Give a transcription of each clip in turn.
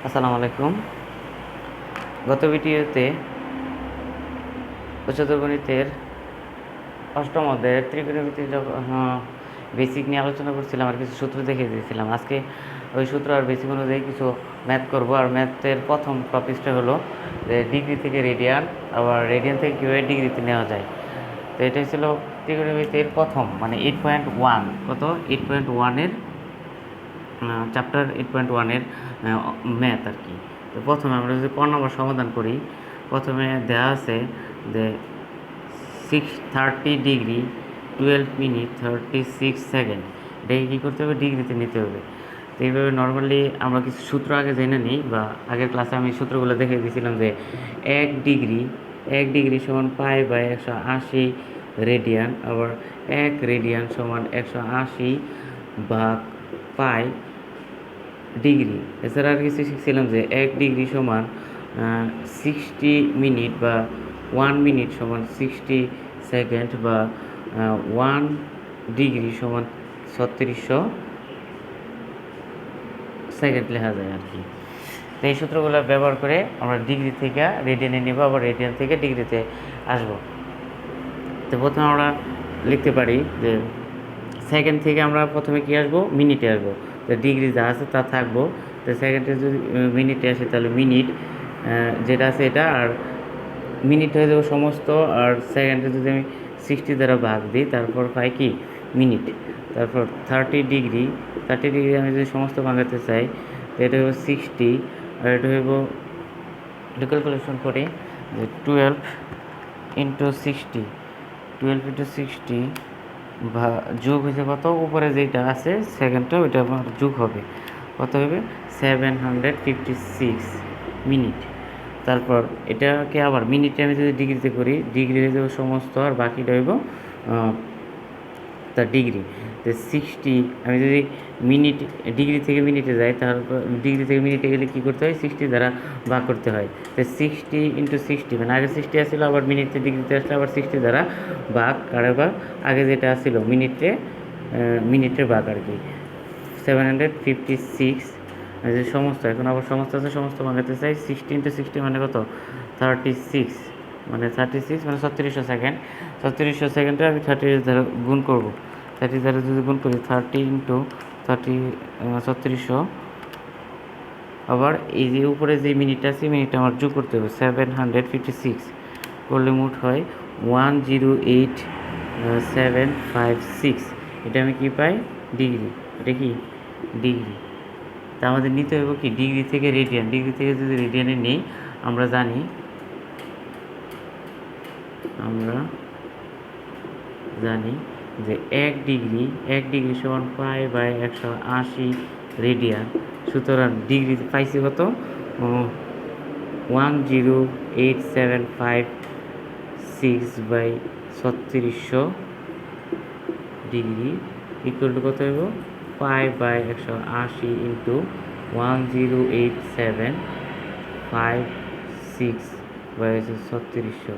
আসসালামু আলাইকুম। গত ভিডিওতে উচ্চতর গণিতের অষ্টম অধ্যায়ের ত্রিকোণমিতির বেসিক নিয়ে আলোচনা করছিলাম আর কিছু সূত্র দেখিয়ে দিয়েছিলাম। আজকে ওই সূত্র আর বেসিক অনুযায়ী কিছু ম্যাথ করব। আর ম্যাথের প্রথম টপিকটা হলো যে ডিগ্রি থেকে রেডিয়ান, আবার রেডিয়ান থেকে কীভাবে ডিগ্রিতে নেওয়া যায়। তো এটাই ছিল ত্রিকোণমিতির প্রথম, মানে 8.1, কত 8.1-এর চ্যাপ্টার 8.1-এর ম্যাথ আর কি। তো প্রথমে আমরা যদি ক নম্বর সমাধান করি, প্রথমে দেওয়া আছে যে 30 ডিগ্রি 12 মিনিট 36 সেকেন্ড, এটাকে কী করতে হবে, ডিগ্রিতে নিতে হবে। তো এইভাবে নর্মালি আমরা কিছু সূত্র আগে জেনে নিই, বা আগের ক্লাসে আমি সূত্রগুলো দেখে দিয়েছিলাম যে 1 ডিগ্রি সমান পাই বাই 180 রেডিয়ান, আবার 1 রেডিয়ান সমান 180 ভাগ পাই ডিগ্রি। এছাড়া আর কিছু শিখছিলাম যে 1 ডিগ্রি সমান 60 মিনিট, বা 1 মিনিট সমান 60 সেকেন্ড, বা 1 ডিগ্রি সমান 3600 সেকেন্ড লেখা যায় আর কি। তো এই সূত্রগুলো ব্যবহার করে আমরা ডিগ্রি থেকে রেডিয়ানে নেব, আবার রেডিয়ান থেকে ডিগ্রিতে আসব। তো প্রথমে আমরা লিখতে পারি যে সেকেন্ড থেকে আমরা প্রথমে কি আসবো, মিনিটে আসবো। তো ডিগ্রি যা আছে তা থাকবো। তো সেকেন্ডে যদি মিনিটে আসে তাহলে মিনিট যেটা আছে এটা, আর মিনিট হয়ে যাবে সমস্ত, আর সেকেন্ডে যদি আমি 60 দ্বারা ভাগ দিই তারপর পাই কি মিনিট। তারপর 30 ডিগ্রি আমি যদি সমস্ত ভাঙাতে চাই তো এটা হইব 60, আর এটা হইব, এটা ক্যালকুলেশন করি যে 12 ইন্টু 60 যোগ হয়েছে কত, উপরে যেটা আছে সেকেন্ডটা ওইটা আমার যোগ হবে, কত হবে 756 মিনিট। তারপর এটাকে আবার মিনিটে আমি যদি ডিগ্রিতে করি, ডিগ্রি হয়ে যাবে সমস্ত, আর বাকিটা হইব তার ডিগ্রি। তো 60 আমি যদি মিনিট ডিগ্রি থেকে মিনিটে যাই, তারপর ডিগ্রি থেকে মিনিটে গেলে কী করতে হয়, 60 দ্বারা ভাগ করতে হয়। তো 60 ইন্টু 60, মানে আগে 60 আসছিলো, আবার মিনিটে ডিগ্রিতে আসলে আবার 60 দ্বারা ভাগ, কারে ভাগ, আগে যেটা আসছিলো মিনিটের ভাগ আর কি, 756 যে সমস্ত। এখন আবার সমস্ত আছে, সমস্ত ভাঙাতে চাই, 60 ইন্টু 60 মানে কত 36, মানে 36 মানে 3600 সেকেন্ড। 3600 সেকেন্ডে আমি 30 দ্বারা গুণ করবো, 30 দ্বারা যদি গুণ করি 30 ইন্টু 30 3600, আবার এই যে উপরে যে মিনিটটা আছে মিনিটটা আমার যোগ করতে হবে, 756 করলে মোট হয় 108756। এটা আমি কি পাই, ডিগ্রি। এটা কি ডিগ্রি। তা আমাদের নিতে হবে কি ডিগ্রি থেকে রেডিয়ান। ডিগ্রি থেকে যদি রেডিয়ানে নেই, আমরা জানি যে 1 ডিগ্রি সমান পাই বাই 180 রেডিয়ান। সুতরাং ডিগ্রি পাইছি কত, 10875 বাই 3600 ডিগ্রি ইকুয়াল টু কত হইব, পাই বাই 180 ইন্টু 10875 বাই 3600।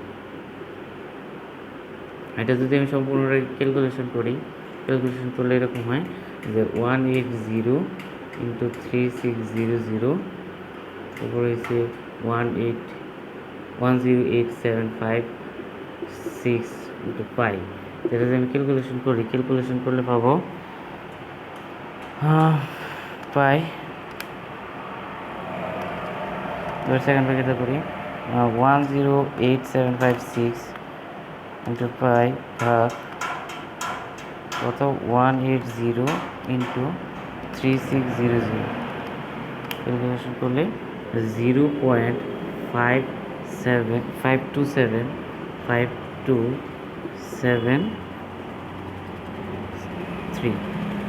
এটা যদি আমি সম্পূর্ণ ক্যালকুলেশন করলে এরকম হয় যে 180 ইন্টু 3600, তারপর হয়েছে 10875 ইন্টু পাই। এটা যদি আমি ক্যালকুলেশন করলে পাবো পাই, এবার সেকেন্ড ব্র্যাকেটে করি 10875 ইন্টু পাই ভাগ কত 180 ইন্টু 3600, ক্যালকুলেশন করলে 0.527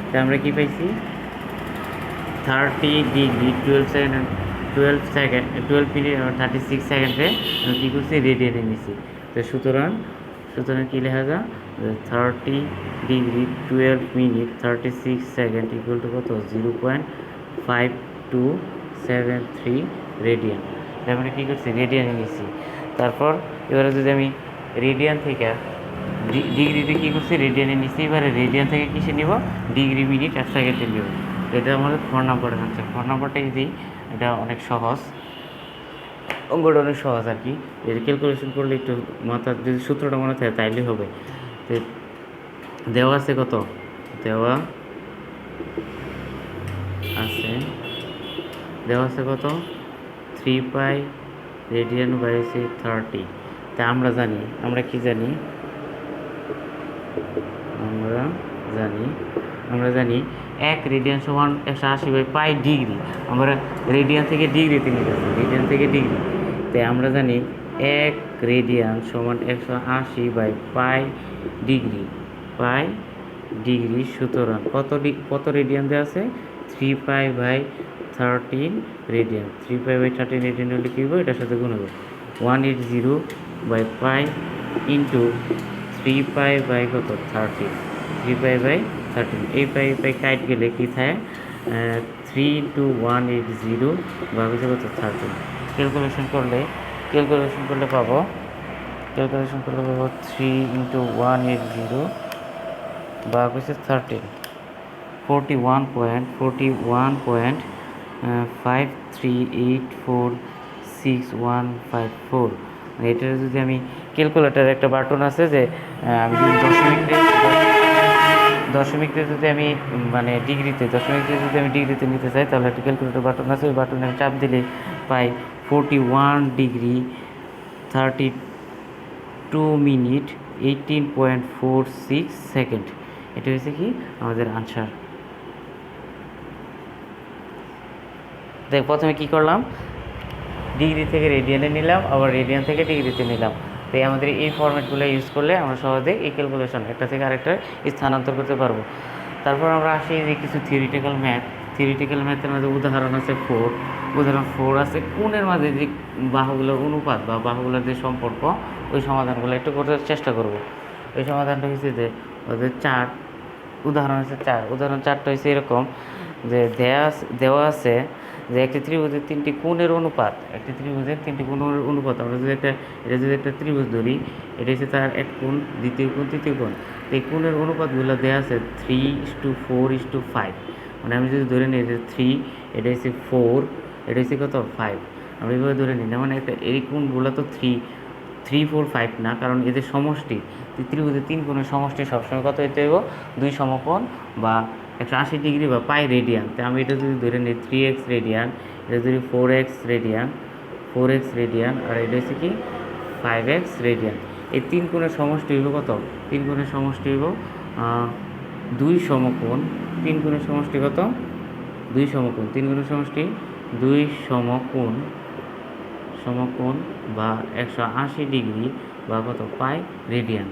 তা আমরা কি পাইছি, 30 ডিগ্রি 12 মিনিট 36 সেকেন্ডে আমি কী করছি, রেডিয়ানে নিছি। তো সুতরাং কী লেখা যায়, 30 degree 12 minute 36 second equal to কত 0.5273 রেডিয়ান। তারপরে কী করছি, রেডিয়ানে নিছি। তারপর এবারে যদি আমি রেডিয়ান থেকে ডিগ্রিতে কী করছি, রেডিয়ানে নিচ্ছি, এবারে রেডিয়ান থেকে কিসে নিব, ডিগ্রি মিনিট আর সেকেন্ডে নিব। এটা আমাদের 4 নম্বরের আনসার। 4 নম্বরটা দিই এটা অনেক সহজ, অঙ্কটা অনেক সহজ আর কি। এটা ক্যালকুলেশন করলে একটু মাথার যদি সূত্রটা মনে থাকে তাইলেই হবে। তো দেওয়া আছে কত, দেওয়া আছে দেওয়া আছে কত 3 পাই রেডিয়ান বাই 30। তা আমরা জানি, আমরা কি জানি, আমরা জানি আমরা জানি 1 রেডিয়ান সমান 180 বাই পাই ডিগ্রি। আমরা রেডিয়ান থেকে ডিগ্রিতে নিতেছি, রেডিয়ান থেকে ডিগ্রি। তাই আমরা জানি 1 রেডিয়ান সমান 180 by pi degree, pi degree. সুতরাং কত রেডিয়ান দেওয়া আছে 3 pi by 13 radian. 3 pi by 13 radian হলে কী হবে, এটার সাথে গুণ হবে 180 by pi into 3 pi by কত 30, 3 পাই বাই 13। এই পাই কাট গেলে কি থাকে 3 ইন্টু 180 বা হচ্ছে কত 13। ক্যালকুলেশন করলে পাবো 3 ইন্টু 180 বা হচ্ছে 13, 41.53846,154। এটার যদি আমি ক্যালকুলেটার একটা বাটন আছে যে আমি যদি দশমিকটা যদি আমি মানে দশমিকটা যদি আমি ডিগ্রিতে নিতে চাই, তাহলে একটা ক্যালকুলেটর বাটন আছে, ওই বাটনে আমি চাপ দিলে পাই 41 ডিগ্রি 32 মিনিট 18.46 সেকেন্ড। এটা হচ্ছে কি আমাদের আনসার। দেখ প্রথমে কি করলাম, ডিগ্রি থেকে রেডিয়ানে নিলাম, আবার রেডিয়ান থেকে ডিগ্রিতে নিলাম। তো আমাদের এই ফরম্যাটগুলো ইউজ করলে আমরা সহজে এই ক্যালকুলেশন একটা থেকে আরেকটা স্থানান্তর করতে পারবো। তারপর আমরা আসি যে কিছু থিওরিটিক্যাল ম্যাথের মধ্যে উদাহরণ আছে 4, উদাহরণ 4 আছে কোণের মাঝে যে বাহুগুলোর অনুপাত বা বাহুগুলোর যে সম্পর্ক, ওই সমাধানগুলো একটু করার চেষ্টা করব। ওই সমাধানটা হচ্ছে যে ওদের 4 উদাহরণ আছে 4। উদাহরণ 4টা হচ্ছে এরকম যে দেওয়া আছে যে একটি ত্রিভুজের 3টি কোণের অনুপাত, আমরা যদি একটা ত্রিভুজ ধরি, এটা হচ্ছে তার এক কোণ, দ্বিতীয় কোণ, তৃতীয় কোণ। তো এই কোণের অনুপাতগুলো দেওয়া আছে 3:4:5। মানে আমি যদি ধরে নিই যে 3, এটা হচ্ছে 4, এটা হচ্ছে কত 5, আমরা এইভাবে ধরে নিই না। মানে এই কোণগুলো তো 3, 4, 5 না, কারণ এদের সমষ্টি, ত্রিভুজের 3 কোণের সমষ্টি সবসময় কত হইতে হইব 2 সমকোণ বা 180 ডিগ্রি বা পাই রেডিয়ান। তো আমি এটা যদি ধরে নিই 3x রেডিয়ান, এটা যদি 4x রেডিয়ান, আর এটা হচ্ছে কি 5x রেডিয়ান। এই 3 কোণের সমষ্টি হইব কত, 3 কোণের সমষ্টি হইব 2 সমকোণ। 3 কোণের সমষ্টি কত 2 সমকোণ, 3 কোণের সমষ্টি 2 সমকোণ বা 180 ডিগ্রি বা কত পাই রেডিয়ান।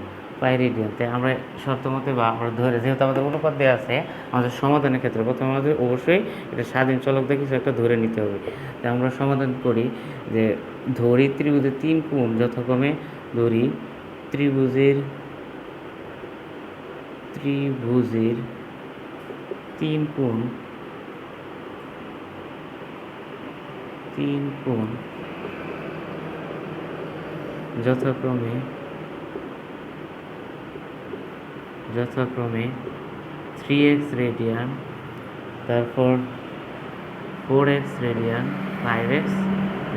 তাই আমরা শর্ত মতে বা আমরা ধরে, যেহেতু আমাদের অনুপাত দেওয়া আছে, আমাদের সমাধানের ক্ষেত্রে প্রথমে আমাদের অবশ্যই এটা স্বাধীন চলক দিয়ে কিছু একটা ধরে নিতে হবে। তাই আমরা সমাধান করি যে ধরি ত্রিভুজের 3 কোণ যথাক্রমে, ধরি ত্রিভুজের 3 কোণ যথাক্রমে 3x রেডিয়ান, তারপর 4x রেডিয়ান, 5x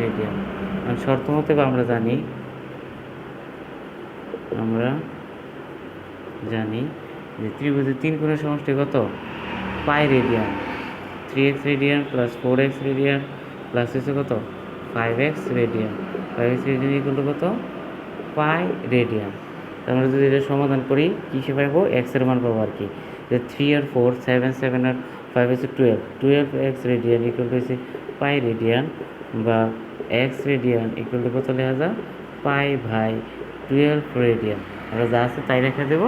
রেডিয়ান। শর্ত মতে আমরা জানি যে ত্রিভুজের 3 কোণের সমষ্টি কত পাই radian, 3x radian plus 4x radian plus হচ্ছে কত 5x রেডিয়ান। ইকুয়াল টু কত পাই রেডিয়ান। আমরা যদি এটা সমাধান করি কিসে পাবো, এক্সের মান পাবো আর কি। যে 3 আর 4, 7, 7 আর 5 হচ্ছে 12x রেডিয়ান ইকুয়াল টু হচ্ছে পাই রেডিয়ান বা x রেডিয়ান ইকুয়াল টু কত লেখা যায় পাই বাই 12 রেডিয়ান। আমরা যা আছে তাই রেখে দেবো।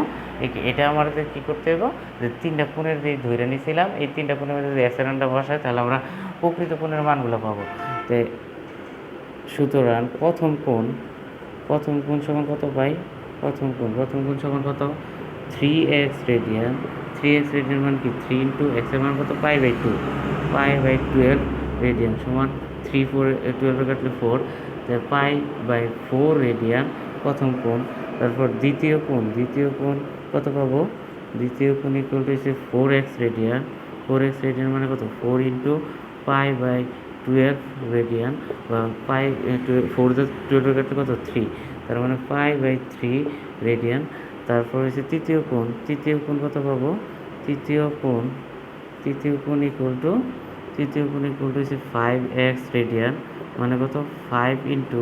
এটা আমাদের কী করতে হবে, যে 3টা কোণের যে ধরে নিয়েছিলাম, এই 3টা কোণের মধ্যে যদি এক্সের মানটা বসায়, তাহলে আমরা প্রকৃত কোণের মানগুলো পাবো। তো সুতরাং প্রথম কোণ সমান কত পাই, প্রথম কোণ সমান কত 3x রেডিয়ান। মান কি 3 ইন্টু এক্সের মান কত pi by 2, pi by 12 radian সমান 3, 4, 12 কাটলে 4, পাই বাই 4 রেডিয়ান প্রথম কোণ। তারপর দ্বিতীয় কোণ কত পাবো, দ্বিতীয় কোণ ইকুয়াল টু হচ্ছে 4x রেডিয়ান। মানে কত 4 ইন্টু পাই বাই 12 রেডিয়ান বা পাই 4 কাটতে কত 3, তার মানে পাই/3 রেডিয়ান। তারপর হচ্ছে তৃতীয় কোণ কত পাবো, তৃতীয় কোণ ইকুয়াল টু হচ্ছে 5x রেডিয়ান, মানে কত 5 ইন্টু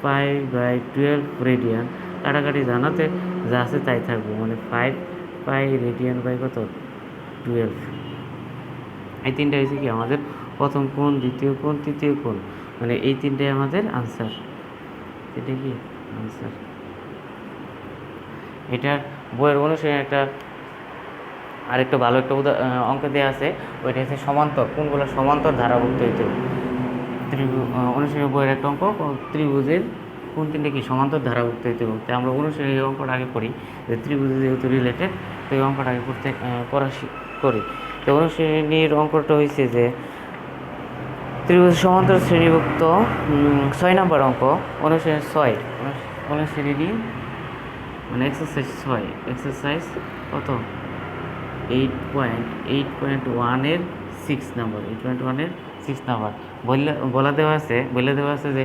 পাই/12 রেডিয়ান। কাটাকাটি জানাতে যা আছে তাই থাকবো, মানে 5 পাই রেডিয়ান বাই কত 12। এই তিনটা হয়েছে কি আমাদের প্রথম কোণ, দ্বিতীয় কোণ, তৃতীয় কোণ, মানে এই তিনটাই আমাদের আনসার। এটা কি আনসার। এটার বইয়ের অনুসারে আরেকটা ভালো একটা অঙ্ক দেওয়া আছে, ওইটা হচ্ছে সমান্তর, কোনগুলো সমান্তর ধারাভুক্ত হইতে অনুসারী বইয়ের একটা অঙ্ক, ত্রিভুজের কোন তিনটে কি সমান্তর ধারাভুক্ত হইতে হবে। আমরা অনুসারী এই অঙ্কটা আগে করি, যে ত্রিভুজে যেহেতু রিলেটেড, তো এই অঙ্কটা আগে করি। তো অনুসারীর অঙ্কটা হয়েছে যে ত্রিভুজ সমান্তর শ্রেণীভুক্ত 6 নম্বর অঙ্ক, অনুসারী মানে এক্সারসাইজ কত 8.1 6 নাম্বার, বলা দেওয়া আছে যে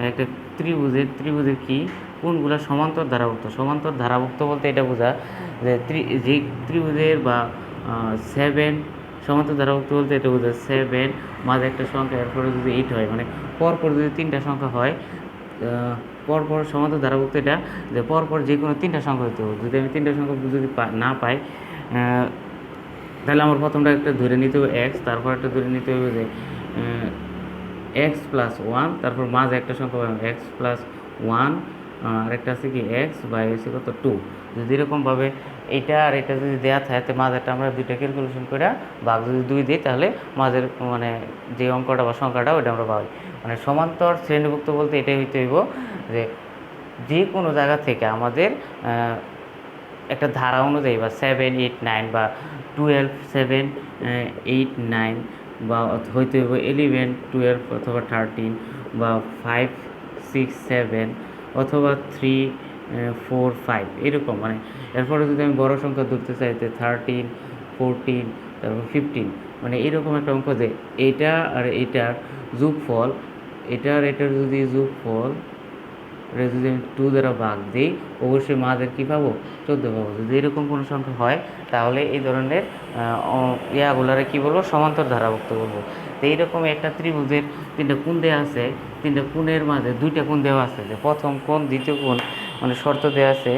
একটা ত্রিভুজের কি কোনগুলো সমান্তর ধারাভুক্ত বলতে এটা বোঝা যে যে ত্রিভুজের বা 7 সমান্তর ধারাভুক্ত বলতে এটা বোঝা 7 মাঝে একটা সংখ্যা, এরপরে যদি 8 হয়, মানে পরপর যদি 3টা সংখ্যা হয়, পরপর সমান্তর ধারাভুক্ত এটা যে পরপর যে কোনো 3টা সংখ্যা হতে হবে। যদি আমি 3টা সংখ্যা যদি না পাই, তাহলে আমার প্রথমটা একটা ধরে নিতে হবে এক্স, তারপর একটা ধরে নিতে হবে যে x+1, তারপর মাঝে একটা সংখ্যা পাবেন x+1, আর একটা আছে কি এক্স বাই হচ্ছে কত 2। যদি এরকমভাবে এটা আর এটা যদি দেওয়া থাকে, মাঝেরটা আমরা দুইটা ক্যালকুলেশন করে ভাগ যদি 2 দিই, তাহলে মাঝের মানে যে অঙ্কটা বা সংখ্যাটা ওইটা আমরা পাই। মানে সমান্তর শ্রেণীভুক্ত বলতে এটাই হইতে হইব যে কোনো জায়গা থেকে আমাদের একটা ধারা অনুযায়ী বা 7 8 9 বা 12 7 8 9 বা হইতে হইব 11 12 অথবা 13 বা 5 6 7 অথবা 3 4 5 এরকম। মানে এরপরে যদি আমি বড় সংখ্যা ধরতে চাইতে 13 14 তারপর 15, মানে এরকম একটা অঙ্ক যে এটা আর এটার যোগফল, এটার যদি যোগফল যদি আমি 2 দ্বারা ভাগ দিই, অবশ্যই মাঝের কী পাবো 14 পাবো। যদি এরকম কোনো সংখ্যা হয়, তাহলে এই ধরনের ইয়াগুলারে কী বলবো, সমান্তর ধারাভুক্ত বলবো। তো এইরকম একটা ত্রিভুজের 3টা কোণ দেওয়া আছে, 3টা কোণের মাঝে 2টা কোণ দেওয়া আছে, যে প্রথম কোণ দ্বিতীয় কোণ, মানে শর্ত দেওয়া আছে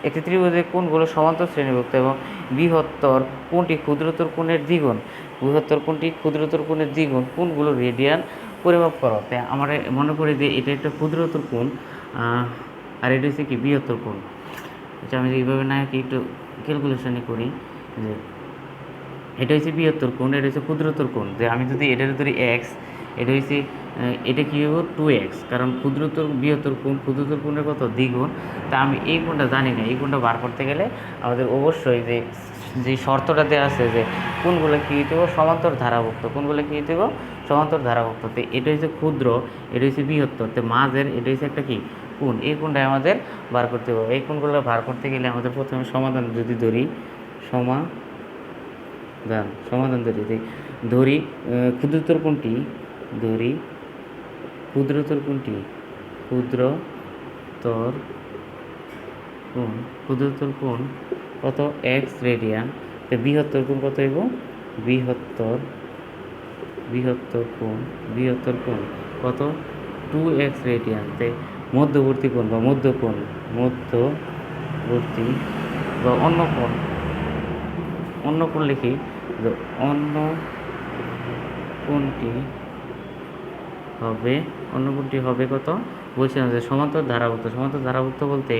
একটি ত্রিভুজের কোণগুলো সমান্তর শ্রেণীভুক্ত এবং বৃহত্তর কোণটি ক্ষুদ্রতর কোণের দ্বিগুণ, কোণগুলো রেডিয়ান পরিমাপ করো। তাই আমার মনে করি যে এটা একটা ক্ষুদ্রতর কোণ, আর এটা হচ্ছে কি বৃহত্তর কোণ। আচ্ছা, আমি এইভাবে না কি একটু ক্যালকুলেশনই করি যে এটা হচ্ছে বৃহত্তর কোণ, এটা হচ্ছে ক্ষুদ্রতর কোণ। যে আমি যদি এটার ধরি এক্স, এটা কী হইব 2x, কারণ বৃহত্তর কোণের কত দ্বিগুণ। তা আমি এই কোণটা জানি না, এই কোণটা বার করতে গেলে আমাদের অবশ্যই যে শর্তটা দেওয়া আছে যে কোনগুলো কী হইতে হবে সমান্তর ধারাভুক্ত, তো এটা হচ্ছে ক্ষুদ্র, এটা হচ্ছে বৃহত্তর, তো মাঝের এটা হচ্ছে একটা কি কোণ, এই কোণটাই আমাদের বার করতে হবে। এই কোণগুলো বার করতে গেলে আমাদের প্রথমে সমাধান যদি ধরি, ক্ষুদ্রতর কোণটি ক্ষুদ্রতর কোণ কত এক্স রেডিয়ান, তো বৃহত্তর কোণ কত হইব, বৃহত্তর কোণ কত 2x রেডিয়ান। তে মধ্যবর্তী কোণ বা অন্য কোণ লিখি, অন্য কোণটি হবে কত, বলছিলাম যে সমান্তর ধারাভুক্ত বলতে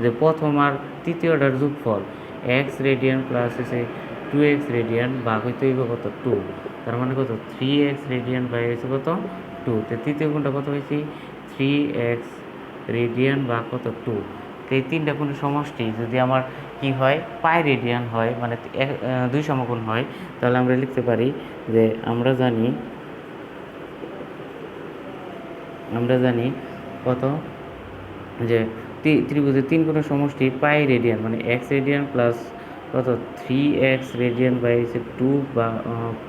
যে প্রথম আর তৃতীয়টার যোগফল এক্স রেডিয়ান প্লাস হচ্ছে 2x রেডিয়ান ভাগ হইতে হইব কত 2, তার মানে কত 3x রেডিয়ান বাই হয়েছে কত 2। তো তৃতীয় কোণটা কত হয়েছে 3x রেডিয়ান বা কত 2। তো এই 3টা কোণের সমষ্টি যদি আমার কি হয় পাই রেডিয়ান হয়, মানে 2 সমকোণ হয়, তাহলে আমরা লিখতে পারি যে আমরা জানি কত যে ত্রিভুজের 3 কোণের সমষ্টি পাই রেডিয়ান, মানে x রেডিয়ান প্লাস কত 3x রেডিয়ান বাই হচ্ছে 2 বা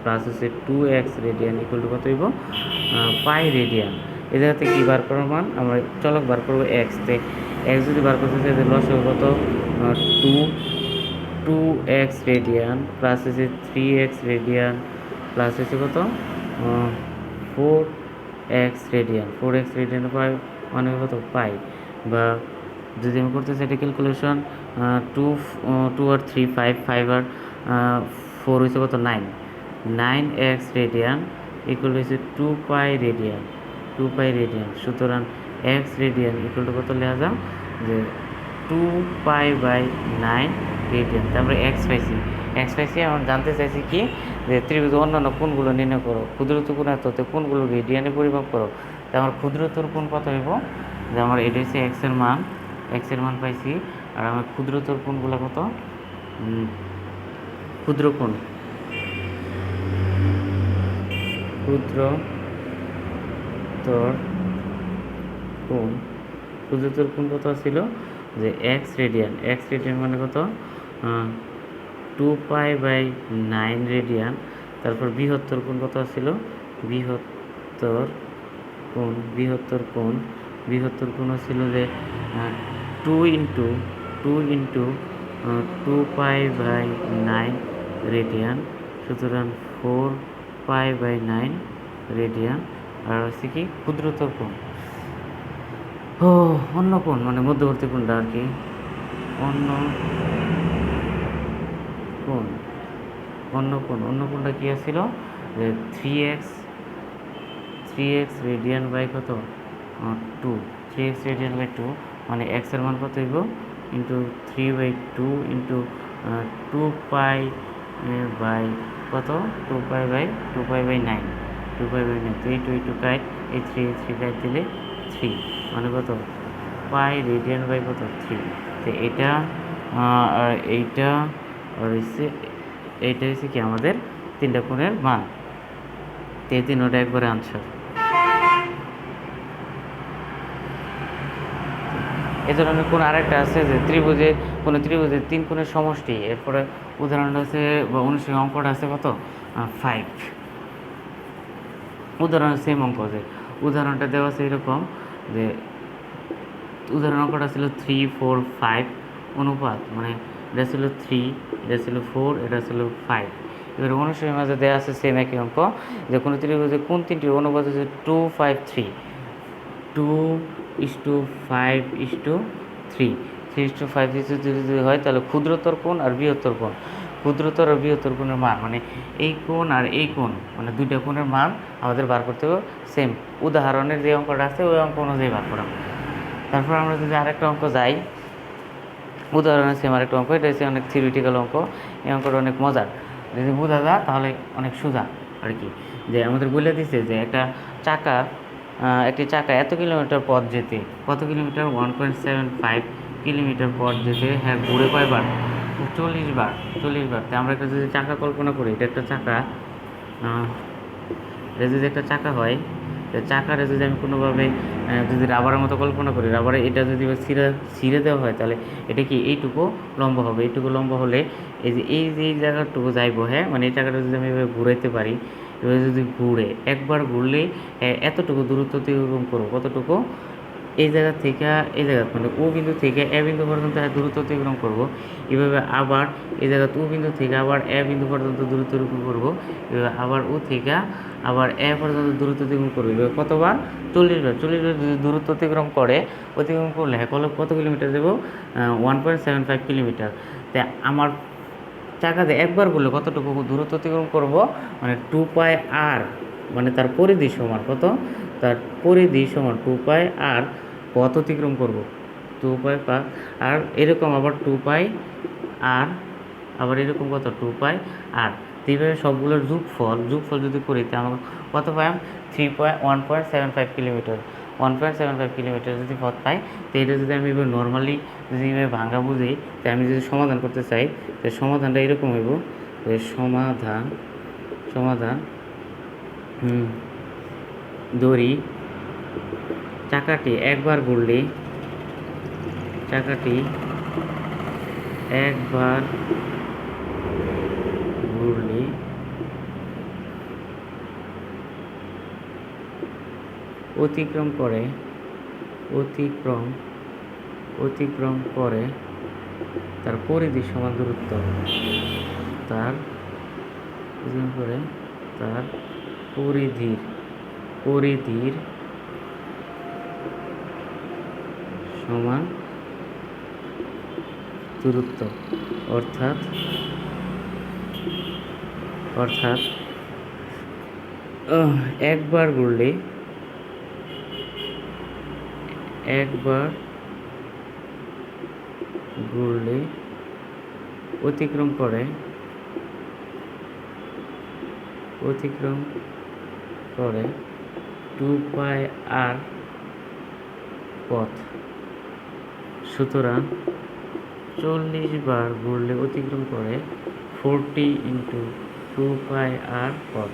প্লাস হচ্ছে 2x রেডিয়ান ইকুয়াল টু কত হইব পাই রেডিয়ান। এই জায়গাতে কী বার করার মান আমরা চলক বার করবো এক্স, তে এক্স যদি বার করতে চাই লস হবে কত 2x রেডিয়ান প্লাস হচ্ছে 3x রেডিয়ান প্লাস হচ্ছে কত 4x রেডিয়ান, 4x রেডিয়ান পাই মানে কত পাই। বা যদি আমি করতে চাই এটা ক্যালকুলেশন 2 আর 3 5 আর 4 হচ্ছে কত 9x রেডিয়ান ইকুয়াল হচ্ছে 2 পাই রেডিয়ান, 2 পাই রেডিয়ান। সুতরাং x রেডিয়ান ইকুয়াল টু কত লেখা যাও যে 2 পাই বাই 9 রেডিয়ান। তারপরে এক্স পাইছি আমরা জানতে চাইছি কি যে ত্রিভুজ অন্যান্য কোণগুলো নির্ণয় করো, ক্ষুদ্রতর কোণ এত কোণগুলো রেডিয়ানে পরিমাপ করো। তো আমার ক্ষুদ্রতর কোণ কত হইব যে আমার এটা হচ্ছে এক্সের মান পাইছি। আর আমার ক্ষুদ্রতর কোণগুলো কত ক্ষুদ্রতর কোণ কত ছিল যে এক্স রেডিয়ান মানে কত 2 পাই বাই 9 রেডিয়ান। তারপর বৃহত্তর কোণ কত ছিল বৃহত্তর কোণ ছিল যে 2 ইন্টু 2 পাই বাই 9 রেডিয়ান। সুতরাং 4 পাই বাই 9 রেডিয়ান। আর হচ্ছে কি ক্ষুদ্রতর কোণ অন্য কোণ মানে মধ্যবর্তী কোণটা আর কি অন্য কোণটা কি ছিল যে 3x রেডিয়ান বাই কত 2, 3x রেডিয়ান বাই 2 মানে x এর মান কত হইব ইন্টু 3/2 ইন্টু 2 পাই বাই কত 2 পাই বাই 9 তো এই 2 কাট এই 3 কাট দিলে 3 মানে কত পাই রেডিয়ান বাই কত 3। তো এটা আর এইটা আর এইটা হচ্ছে কি আমাদের তিনটা কোণের মান। তো এই তিনটা একবারে আনসার। এই ধরনের কোণ আরেকটা আছে যে কোনো ত্রিভুজের 3 কোণের সমষ্টি। এরপরে উদাহরণটা আছে বা অনুষ্ঠিত অঙ্কটা আছে কত 5। উদাহরণ সেম অঙ্ক যে উদাহরণটা দেওয়া আছে এরকম যে উদাহরণ অঙ্কটা ছিল 3 4 5 অনুপাত, মানে এটা ছিল 3, এটা ছিল 4, এটা ছিল 5। এবার অনুষ্ঠিতের মাঝে দেওয়া আছে সেম একই অঙ্ক যে কোনো ত্রিভুজের কোন তিনটির অনুপাত হচ্ছে 2 5 3, 2:5:3, 3:5 যদি হয় তাহলে ক্ষুদ্রতর কোণ আর বৃহত্তর কোণের মান মানে এই কোণ আর এই কোণ মানে দুইটা কোণের মান আমাদের বার করতে হবে সেম। উদাহরণের যে অঙ্কটা আছে ওই অঙ্ক অনুযায়ী বার করা। তারপর আমরা যদি আরেকটা অঙ্ক যাই, উদাহরণের সেম আরেকটা অঙ্ক, এটা হচ্ছে অনেক থিওরিটিক্যাল অঙ্ক। এই অঙ্কটা অনেক মজার, যদি বোঝা যায় তাহলে অনেক সোজা আর কি। যে আমাদের বলে দিচ্ছে যে একটি চাকা এত কিলোমিটার পথ যেতে কত কিলোমিটার 1.75 কিলোমিটার পথ যেতে হ্যাঁ ঘুরে কয়বার 40 বার। তো আমরা একটা যদি চাকা কল্পনা করি, এটা একটা চাকা, এটা যদি একটা চাকা হয়, চাকাটা যদি আমি কোনোভাবে যদি রাবারের মতো কল্পনা করি, রাবারে এটা যদি ছিঁড়ে দেওয়া হয় তাহলে এটা কি এইটুকু লম্বা হবে। এইটুকু লম্বা হলে এই জায়গাটুকু যাইবো, হ্যাঁ মানে এই জায়গাটা যদি আমি এভাবে ঘুরাইতে পারি, এভাবে যদি ঘুরে একবার ঘুরলেই এতটুকু দূরত্ব অতিক্রম করবো। কতটুকু এই জায়গা থেকে এই জায়গা মানে ও বিন্দু থেকে এ বিন্দু পর্যন্ত দূরত্ব অতিক্রম করবো। এভাবে আবার এই জায়গা ও বিন্দু থেকে আবার এ বিন্দু পর্যন্ত দূরত্ব অতিক্রম করবো। এভাবে আবার ও থেকে আবার এ পর্যন্ত দূরত্ব অতিক্রম করবো। এভাবে কতবার 40 বার যদি দূরত্ব অতিক্রম করলে কত কিলোমিটার দেবো 1.75 কিলোমিটার। তা আমার চাকাতে একবার করলে কতটুকু দূরত্ব অতিক্রম করব মানে 2 পাই আর, মানে তার পরিধি সমান কত, তার পরিধি সমান 2 পাই আর পথ অতিক্রম করব 2 পাই আর এরকম আবার 2 পাই আর আবার এরকম কত 2 পাই আর। এইভাবে সবগুলোর যোগফল যদি করি তা আমাকে কত পাই 1.75 কিলোমিটার। 1.75 কিলোমিটার যদি পথ পাই, তো এটা যদি আমি এবার নর্মালি যদি এভাবে ভাঙা বুঝি, তো আমি যদি সমাধান করতে চাই, তো সমাধানটা এরকম হইব যে সমাধান ধরি চাকাটি একবার অতিক্রম করে অতিক্রম করে তার পরিধি সমান দূরত্ব, তার অতিক্রম করে তার পরিধির সমান দূরত্ব, অর্থাৎ একবার ঘুরলে অতিক্রম করে 2πr পথ। সুতরাং 40 বার ঘুরলে অতিক্রম করে 40 × 2πr পথ।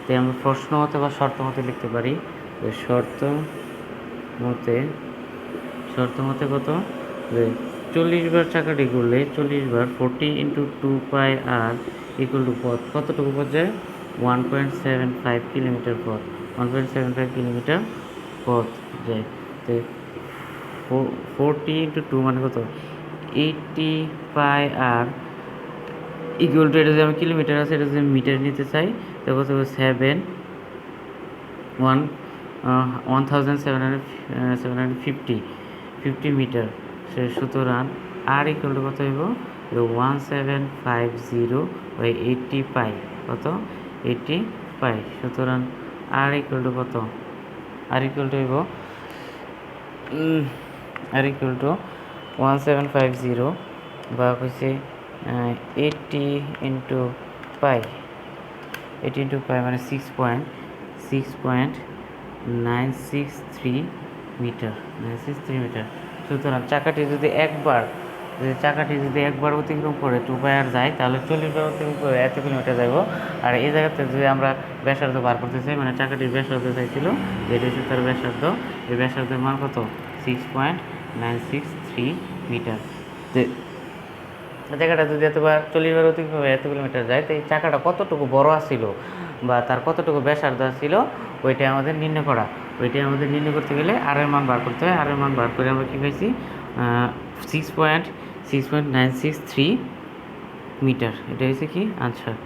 তাই আমরা প্রশ্ন মতে বা শর্ত মতে লিখতে পারি যে শর্ত মতে কত, যে 40 বার চাকাটি ঘুরলে 40 বার 40 × 2πr = পথ, কতটুকু পথ যায়? 1.75 কিলোমিটার পথ, 1.75 কিলোমিটার পথ যায়। তো 40 × 2 মানে কত? 80πr ইকুয়াল টু, এটা যদি আমি কিলোমিটার আছে, এটা যদি মিটার নিতে চাই তো কত? 1750 মিটার। সুতরাং আর ইকুয়াল টু কত হইব? 1750/80 কত? 80 পাই। সুতরাং আর ইকুয়াল টু কত? আর ইকুয়াল টু হইব 1750 বা হচ্ছে 80 × পাই, 80 × পাই মানে 6.963 মিটার, 963 মিটার। সুতরাং চাকাটি যদি একবার অতিক্রম করে 2πr যায়, তাহলে 40 বার অতিক্রম করে এত কিলোমিটার যাব। আর এই জায়গাতে যদি আমরা ব্যাসার্ধ বার করতে চাই, মানে চাকাটির ব্যাসার্ধ চাইছিল, এটা হচ্ছে তার ব্যাসার্ধ, এই ব্যাসার্ধের মান কত? 6.963 মিটার। জায়গাটা যদি 40 বার অতিক্রম করে এত কিলোমিটার যায়, তো এই চাকাটা কতটুকু বড় আসছিল বা তার কতটুকু ব্যাসার্ধ আসছিল, ওইটাই আমাদের নির্ণয় করতে গেলে আর এর মান বার করতে হয়। আর এর মান বার করে আমরা কী পাইছি? 6.963 মিটার। এটা হচ্ছে কি আনসার।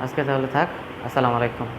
আজকে তাহলে থাক। আসসালামু আলাইকুম।